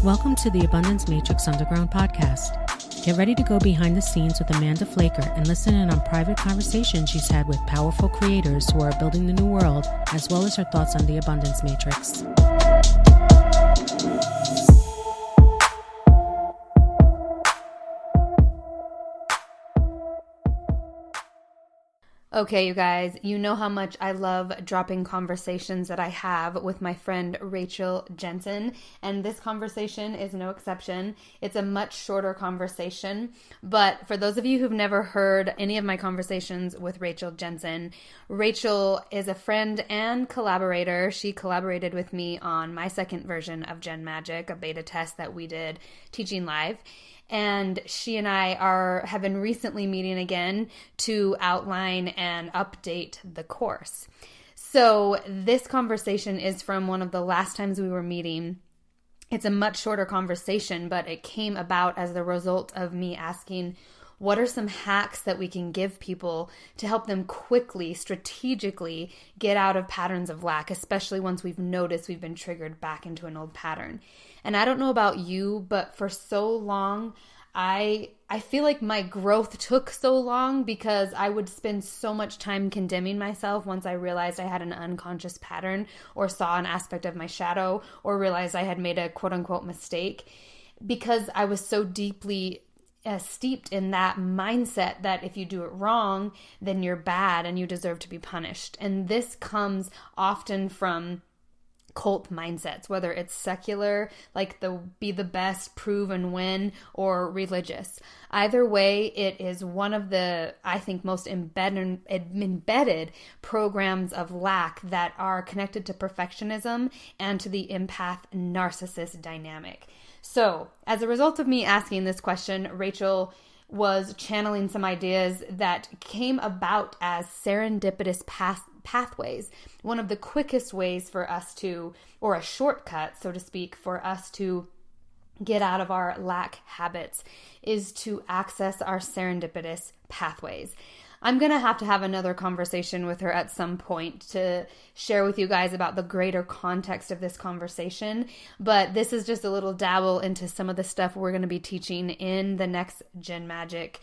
Welcome to the Abundance Matrix Underground podcast. Get ready to go behind the scenes with Amanda Flaker and listen in on private conversations she's had with powerful creators who are building the new world, as well as her thoughts on the Abundance Matrix. Okay, you guys, you know how much I love dropping conversations that I have with my friend Rachel Jensen, and this conversation is no exception. It's a much shorter conversation, but for those of you who've never heard any of my conversations with Rachel Jensen, Rachel is a friend and collaborator. She collaborated with me on my second version of Gen Magic, a beta test that we did teaching live. And she and I have been recently meeting again to outline and update the course. So this conversation is from one of the last times we were meeting. It's a much shorter conversation, but it came about as the result of me asking, what are some hacks that we can give people to help them quickly, strategically get out of patterns of lack, especially once we've noticed we've been triggered back into an old pattern? And I don't know about you, but for so long, I feel like my growth took so long because I would spend so much time condemning myself once I realized I had an unconscious pattern or saw an aspect of my shadow or realized I had made a quote unquote mistake, because I was so deeply steeped in that mindset that if you do it wrong, then you're bad and you deserve to be punished. And this comes often from cult mindsets, whether it's secular, like the be the best, prove and win, or religious. Either way, it is one of the, I think, most embedded programs of lack that are connected to perfectionism and to the empath narcissist dynamic. So, as a result of me asking this question, Rachel was channeling some ideas that came about as serendipitous pathways. One of the quickest ways for us to, or a shortcut, so to speak, for us to get out of our lack habits is to access our serendipitous pathways. I'm going to have another conversation with her at some point to share with you guys about the greater context of this conversation. But this is just a little dabble into some of the stuff we're going to be teaching in the next Gen Magic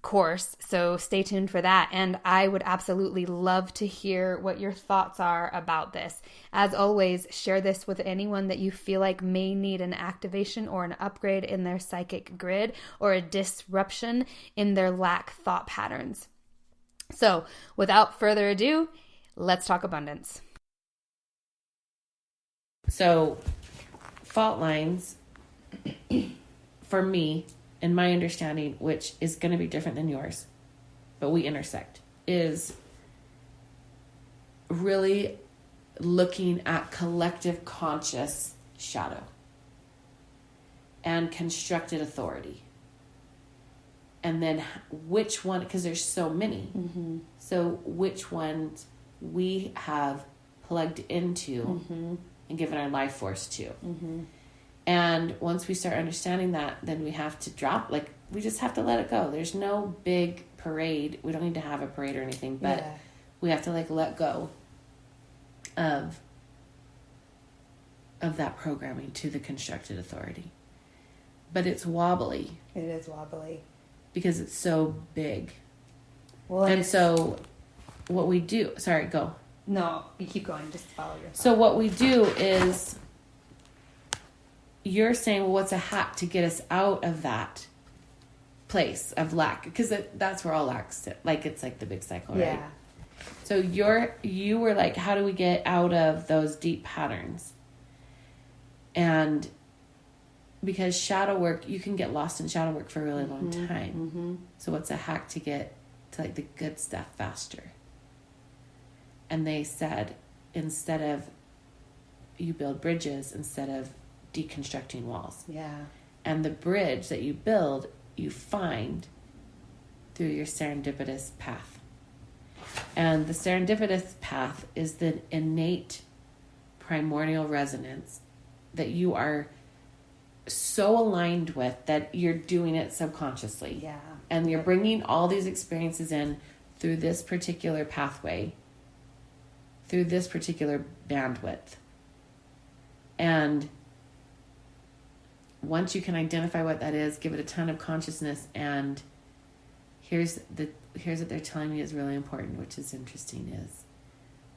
course. So stay tuned for that. And I would absolutely love to hear what your thoughts are about this. As always, share this with anyone that you feel like may need an activation or an upgrade in their psychic grid or a disruption in their lack thought patterns. So, without further ado, let's talk abundance. So, fault lines, for me, in my understanding, which is going to be different than yours, but we intersect, is really looking at collective conscious shadow and constructed authority. And then which one, because there's so many, so which ones we have plugged into and given our life force to. And once we start understanding that, then we have to drop, we just have to let it go. There's no big parade. We don't need to have a parade or anything, but we have to let go of that programming to the constructed authority. But it's wobbly. It is wobbly. Because it's so big. Well, and so what we do, sorry, go. No, you keep going, just follow your thought. So what we do is, you're saying, well, what's a hack to get us out of that place of lack? Because that's where all lack sits. It's like the big cycle, right? Yeah. So you were like, how do we get out of those deep patterns? And because shadow work, you can get lost in shadow work for a really long time. So what's a hack to get to the good stuff faster? And they said, instead of you build bridges instead of deconstructing walls. Yeah. And the bridge that you build, you find through your serendipitous path. And the serendipitous path is the innate primordial resonance that you are so aligned with that you're doing it subconsciously. Yeah. And you're bringing all these experiences in through this particular pathway, through this particular bandwidth. And once you can identify what that is, give it a ton of consciousness, and here's what they're telling me is really important, which is interesting, is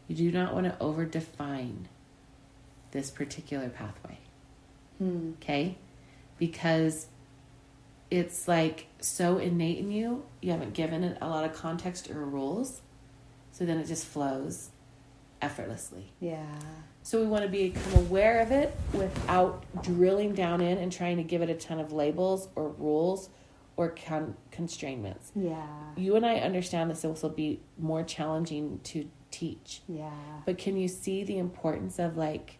you do not want to over-define this particular pathway. Okay? Because it's like so innate in you, you haven't given it a lot of context or rules, so then it just flows effortlessly. Yeah. So we want to become aware of it without drilling down in and trying to give it a ton of labels or rules or constraints. Yeah. You and I understand this will be more challenging to teach. Yeah. But can you see the importance of, like,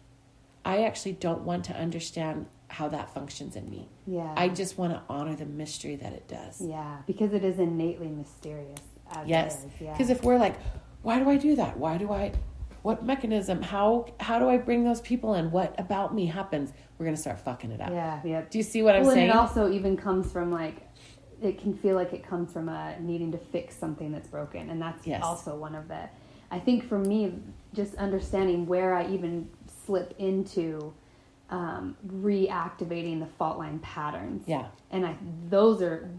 I actually don't want to understand how that functions in me. Yeah. I just want to honor the mystery that it does. Yeah, because it is innately mysterious. Yes. It is. Yeah. Because if we're like, why do I do that? What mechanism? How do I bring those people in? What about me happens? We're going to start fucking it up. Yeah, yeah. Do you see what I'm saying? And it also even comes from, like, it can feel like it comes from needing to fix something that's broken. And that's also one of the, I think for me, just understanding where I even slip into reactivating the fault line patterns. Yeah. And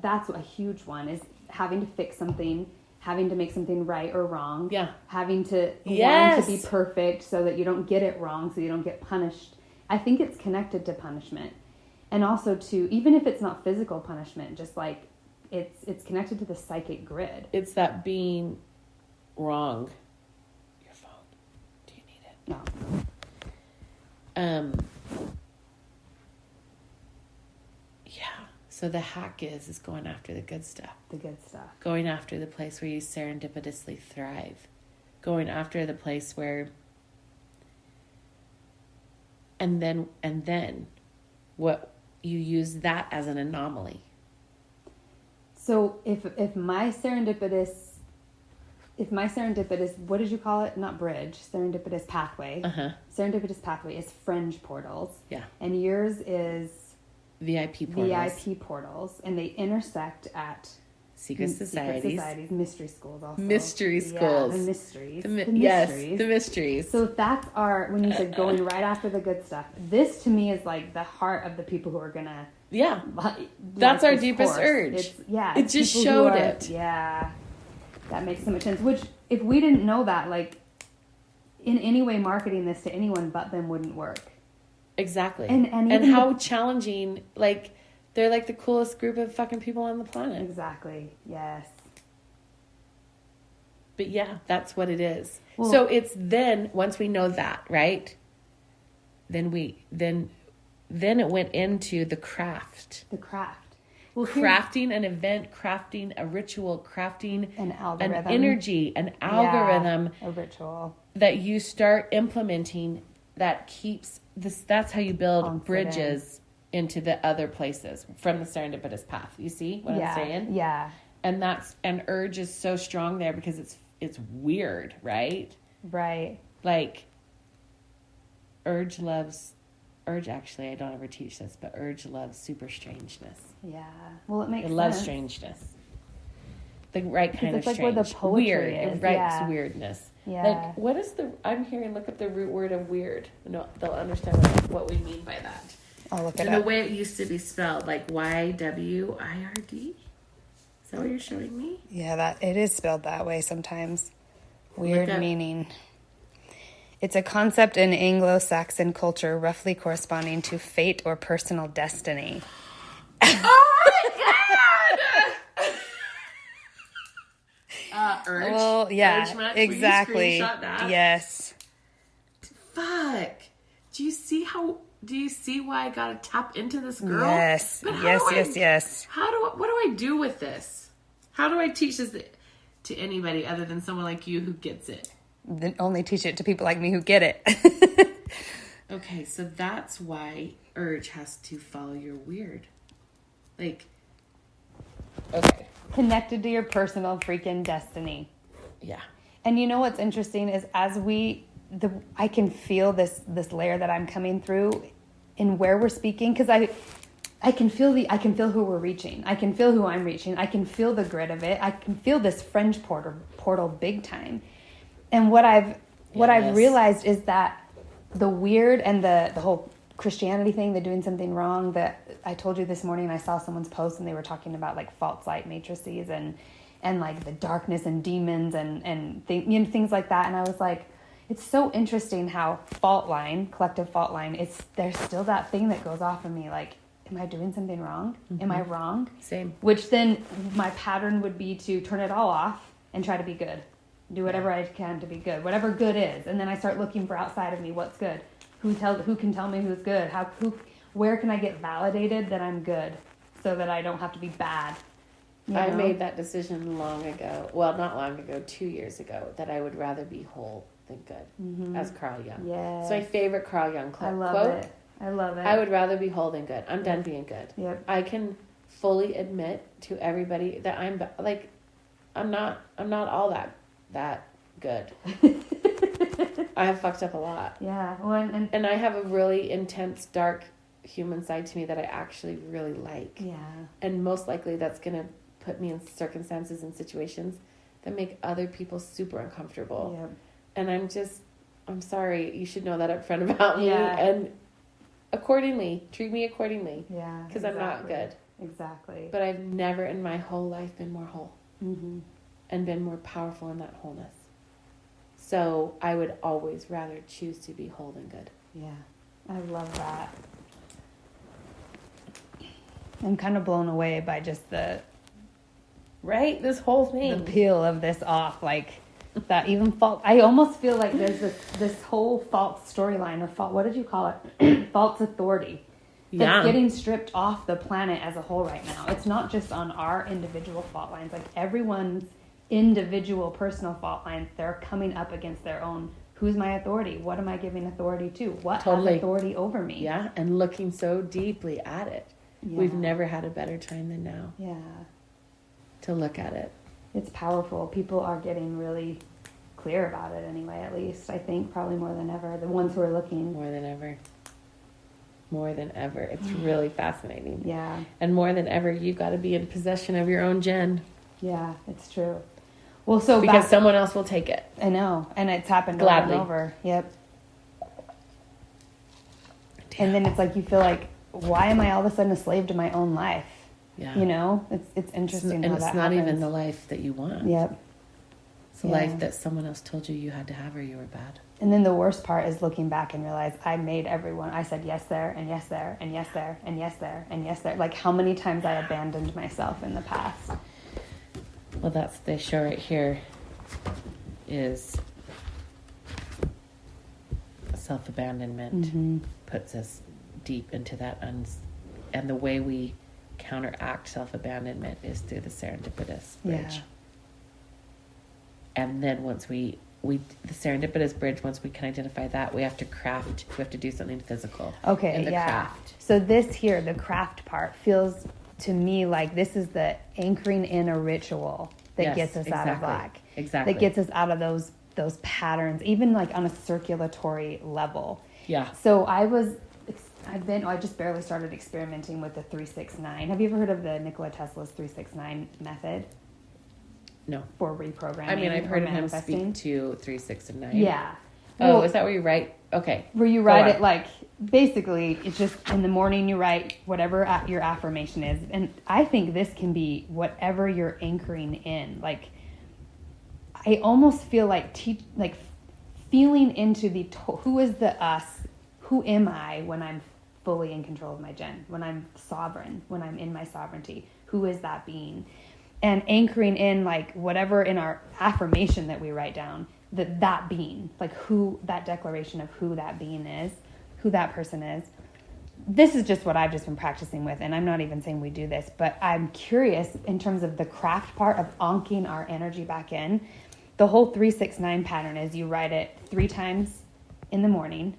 that's a huge one, is having to fix something, having to make something right or wrong. Yeah. Having to want to be perfect so that you don't get it wrong, so you don't get punished. I think it's connected to punishment. And also to, even if it's not physical punishment, just like it's connected to the psychic grid. It's that being wrong. Your phone. Do you need it? No. Yeah. So the hack is going after the good stuff. The good stuff. Going after the place where you serendipitously thrive. Going after the place where, and then what you use that as an anomaly. So if my serendipitous, what did you call it? Not bridge, serendipitous pathway. Serendipitous pathway is fringe portals. Yeah. And yours is VIP portals. VIP portals, and they intersect at secret societies, mystery schools also. Mystery schools. Yeah, the mysteries. Yes, the mysteries. So that's when you said going right after the good stuff, this to me is like the heart of the people who are going to... Yeah. That's our deepest urge. It just showed it. Yeah. That makes so much sense. Which, if we didn't know that, like, in any way marketing this to anyone but them wouldn't work. Exactly. And how challenging, like, they're like the coolest group of fucking people on the planet. Exactly. Yes. But yeah, that's what it is. Well, so it's then, once we know that, right? Then it went into the craft. The craft. Well, crafting an event, crafting a ritual, crafting an algorithm, an energy, an algorithm, a ritual that you start implementing that keeps this. That's how you build bridges into the other places from the serendipitous path. You see what I'm saying? Yeah. And urge is so strong there because it's weird, right? Right. Like urge actually, I don't ever teach this, but urge loves super strangeness. Yeah. Well, it makes sense. It loves strangeness. The right kind of strange. It's like where the poetry weird. is. It writes weirdness. Yeah. Like, what is I'm hearing, look up the root word of weird. No, they'll understand what we mean by that. I'll look it up. up. The way it used to be spelled, like YWIRD. Is that what you're showing me? Yeah, it is spelled that way sometimes. Weird meaning. It's a concept in Anglo-Saxon culture roughly corresponding to fate or personal destiny. Oh my god! Urge. Well, yeah, urge match. exactly. Will you screenshot that? Yes. Fuck. Do you see why I gotta tap into this girl? Yes. Yes. What do I do with this? How do I teach this to anybody other than someone like you who gets it? Then only teach it to people like me who get it. Okay, so that's why urge has to follow your weird. Like, okay. Connected to your personal freaking destiny. Yeah. And you know what's interesting is I can feel this layer that I'm coming through in where we're speaking, because I can feel who we're reaching. I can feel who I'm reaching. I can feel the grid of it. I can feel this fringe portal big time. And what I've realized is that the weird and the whole Christianity thing, the doing something wrong, that I told you this morning, I saw someone's post and they were talking about like false light matrices and like the darkness and demons and things like that. And I was like, it's so interesting how collective fault line, there's still that thing that goes off in me, like, am I doing something wrong? Mm-hmm. Am I wrong? Same. Which then my pattern would be to turn it all off and try to be good. Do whatever I can to be good, whatever good is. And then I start looking for outside of me, what's good? Who can tell me who's good? Where can I get validated that I'm good so that I don't have to be bad? I made that decision long ago. Well, not long ago, 2 years ago, that I would rather be whole than good, as Carl Jung. Yeah. It's my favorite Carl Jung quote. I love it. I would rather be whole than good. I'm done being good. Yep. I can fully admit to everybody that I'm not all that good. I have fucked up a lot. Yeah. Well, and I have a really intense, dark human side to me that I actually really like. Yeah. And most likely that's going to put me in circumstances and situations that make other people super uncomfortable. Yep. And I'm sorry. You should know that up front about me. Yeah. And treat me accordingly. Yeah. Because I'm not good. Exactly. But I've never in my whole life been more whole. Mm-hmm. And been more powerful in that wholeness. So I would always rather choose to be whole than good. Yeah, I love that. I'm kind of blown away by just this whole thing. The peel of this off, like that even false. I almost feel like there's this whole false storyline or what did you call it? False authority. That's getting stripped off the planet as a whole right now. It's not just on our individual fault lines. Like everyone's individual personal fault lines, they're coming up against their own. Who's my authority? What am I giving authority to? What has authority over me? Yeah, and looking so deeply at it. Yeah. We've never had a better time than now. Yeah. To look at it. It's powerful. People are getting really clear about it anyway, at least. I think probably more than ever. The ones who are looking. More than ever. It's really fascinating. Yeah. And more than ever, you've got to be in possession of your own Jen. Yeah, it's true. Well, so because someone else will take it. I know, and it's happened gladly. Over and over. Yep. Damn. And then it's like you feel like, why am I all of a sudden a slave to my own life? Yeah. You know, it's interesting. And it's not even the life that you want. Yep. It's a life that someone else told you had to have, or you were bad. And then the worst part is looking back and realize I made everyone. I said yes there and yes there and yes there and yes there and yes there. Like how many times I abandoned myself in the past. Well, that's the show right here is self-abandonment. Puts us deep into that. And the way we counteract self-abandonment is through the serendipitous bridge. Yeah. And then once the serendipitous bridge, once we can identify that, we have to do something physical. Okay, in the craft. So this here, the craft part, feels to me like this is the anchoring in a ritual that gets us out of black. Exactly. That gets us out of those patterns, even like on a circulatory level. Yeah. So I just barely started experimenting with the 369. Have you ever heard of the Nikola Tesla's 369 method? No. For reprogramming. I mean, I've heard him speak to 369. Yeah. Oh, is that where you write? Okay. Where you write it like, basically, it's just in the morning you write whatever your affirmation is. And I think this can be whatever you're anchoring in. Like, I almost feel like feeling into who is the us, who am I when I'm fully in control of my Jen, when I'm sovereign, when I'm in my sovereignty, who is that being? And anchoring in like whatever in our affirmation that we write down, that being, like who, that declaration of who that being is, who that person is. This is just what I've just been practicing with, and I'm not even saying we do this, but I'm curious in terms of the craft part of anchoring our energy back in. The whole 369 pattern is you write it 3 times in the morning,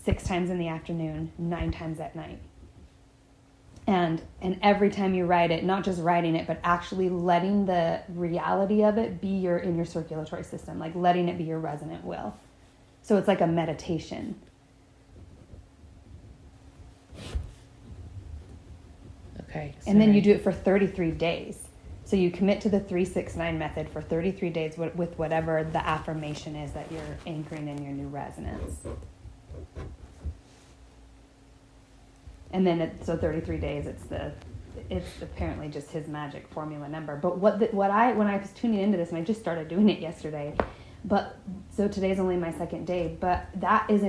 6 times in the afternoon, 9 times at night. And every time you write it, not just writing it, but actually letting the reality of it be in your circulatory system, like letting it be your resonant will. So it's like a meditation. Okay. And then you do it for 33 days. So you commit to the 369 method for 33 days with whatever the affirmation is that you're anchoring in your new resonance. And then so 33 days, it's apparently just his magic formula number. But when I was tuning into this, and I just started doing it yesterday, but so today's only my second day, but that is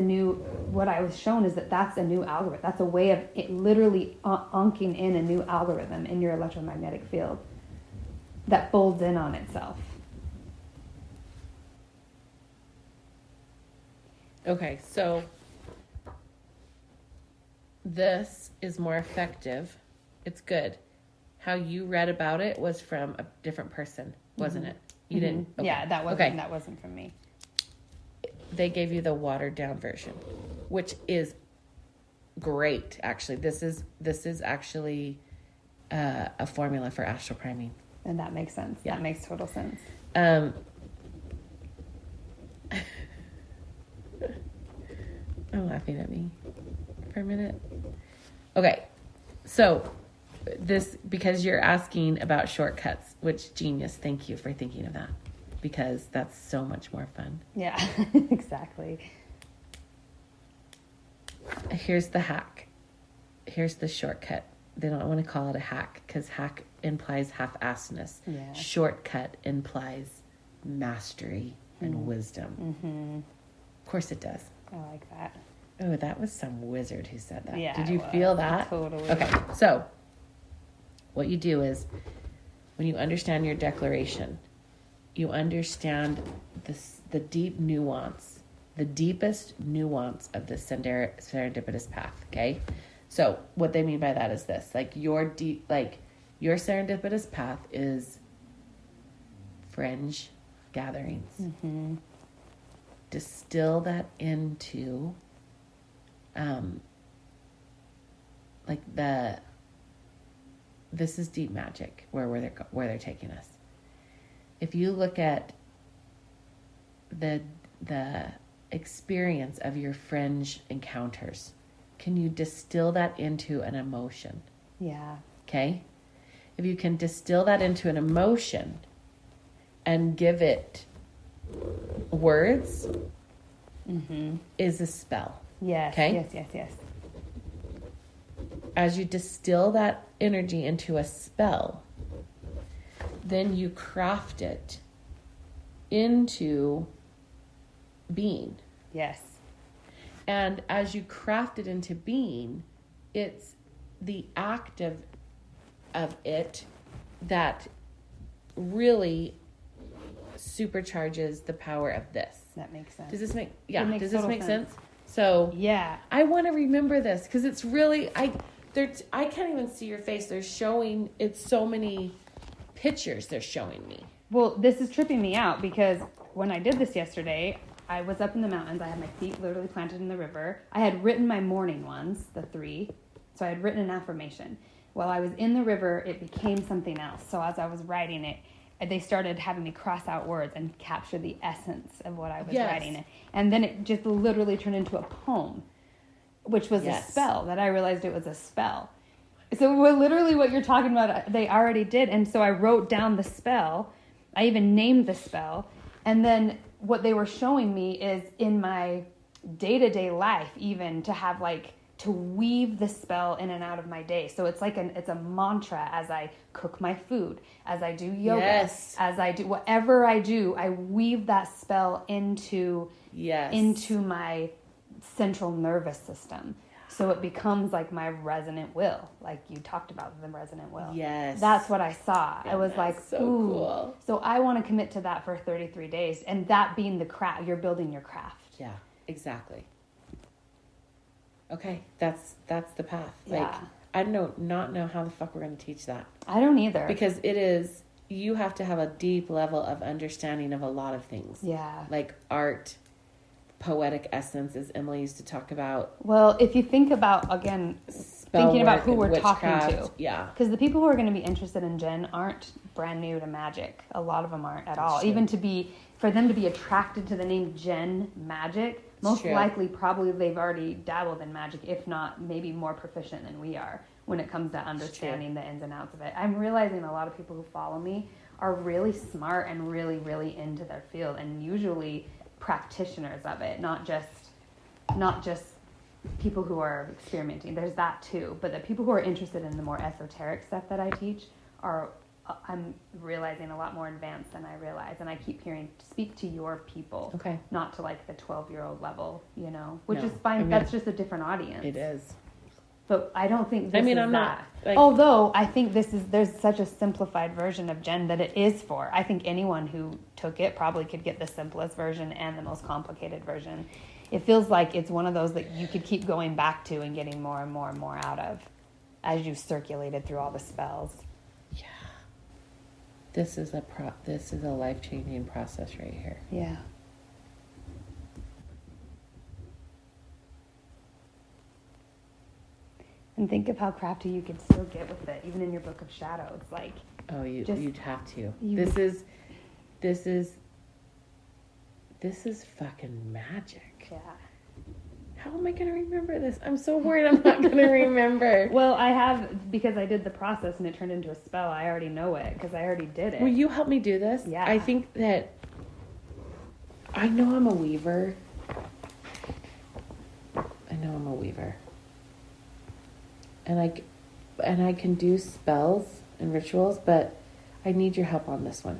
what I was shown is that's a new algorithm. That's a way of it literally unking in a new algorithm in your electromagnetic field that folds in on itself. Okay, so this is more effective. It's good. How you read about it was from a different person, wasn't it? You didn't. Okay. Yeah, that wasn't from me. They gave you the watered down version, which is great. Actually, this is actually a formula for astral priming, and that makes sense. Yeah. That makes total sense. I'm laughing at me for a minute. Okay, so this, because you're asking about shortcuts, which genius, thank you for thinking of that, because that's so much more fun. Yeah, exactly. Here's the hack. Here's the shortcut. They don't want to call it a hack because hack implies half-assedness. Yeah. Shortcut implies mastery and wisdom. Mm-hmm. Of course it does. I like that. Oh, that was some wizard who said that. Yeah, Did you feel that? Totally. Okay, so what you do is when you understand your declaration, you understand the deep nuance, the deepest nuance of the serendipitous path, okay? So what they mean by that is this, your serendipitous path is fringe gatherings. Mm-hmm. Distill that into this is deep magic where they're taking us. If you look at the experience of your fringe encounters, can you distill that into an emotion? Yeah. Okay? If you can distill that into an emotion and give it words, is a spell. Yes, okay? Yes. As you distill that energy into a spell, then you craft it into being. Yes. And as you craft it into being, it's the act of it that really supercharges the power of this. That makes sense. Does this make sense? So yeah, I want to remember this because it's really I can't even see your face. They're showing it's so many pictures they're showing me. Well, this is tripping me out because when I did this yesterday, I was up in the mountains. I had my feet literally planted in the river. I had written my morning ones, the 3. So I had written an affirmation. While I was in the river, it became something else. So as I was writing it, they started having me cross out words and capture the essence of what I was writing. And then it just literally turned into a poem, which was a spell that I realized it was a spell. So literally what you're talking about, they already did. And so I wrote down the spell. I even named the spell. And then what they were showing me is in my day-to-day life, even to have to weave the spell in and out of my day. So it's it's a mantra as I cook my food, as I do yoga, as I do whatever I do, I weave that spell into my central nervous system. So it becomes like my resonant will, like you talked about the resonant will. Yes. That's what I saw. I was like, so ooh. Cool. So I want to commit to that for 33 days. And that being the craft, you're building your craft. Yeah, exactly. Okay, that's the path. Yeah. I don't know how the fuck we're going to teach that. I don't either. Because you have to have a deep level of understanding of a lot of things. Yeah. Like art, poetic essence, as Emily used to talk about. Well, if you think about, again, thinking about who we're talking to. Yeah. Because the people who are going to be interested in Jen aren't brand new to magic. A lot of them aren't at all. True. Even for them to be attracted to the name Jen Magic, most likely probably they've already dabbled in magic, if not maybe more proficient than we are when it comes to understanding the ins and outs of it. I'm realizing a lot of people who follow me are really smart and really, really into their field and usually practitioners of it, not just people who are experimenting. There's that too. But the people who are interested in the more esoteric stuff that I teach are, I'm realizing, a lot more advanced than I realize. And I keep hearing, speak to your people. Okay. Not to like the 12-year-old level, you know, which No. is fine. I mean, that's just a different audience. It is. But I don't think this is I'm that. not, like, Although I think there's such a simplified version of Jen that it is for. I think anyone who took it probably could get the simplest version and the most complicated version. It feels like it's one of those that you could keep going back to and getting more and more and more out of as you circulated through all the spells. Yeah. This is a life-changing process right here. Yeah. And think of how crafty you could still get with it, even in your Book of Shadows. Like, Oh, you'd have to. You- This is fucking magic. yeah. How am I going to remember this? I'm so worried I'm not going to remember. Well, I have, because I did the process and it turned into a spell. I already know it because I already did it. Will you help me do this? Yeah. I think that I know I'm a weaver. And I can do spells and rituals, but I need your help on this one.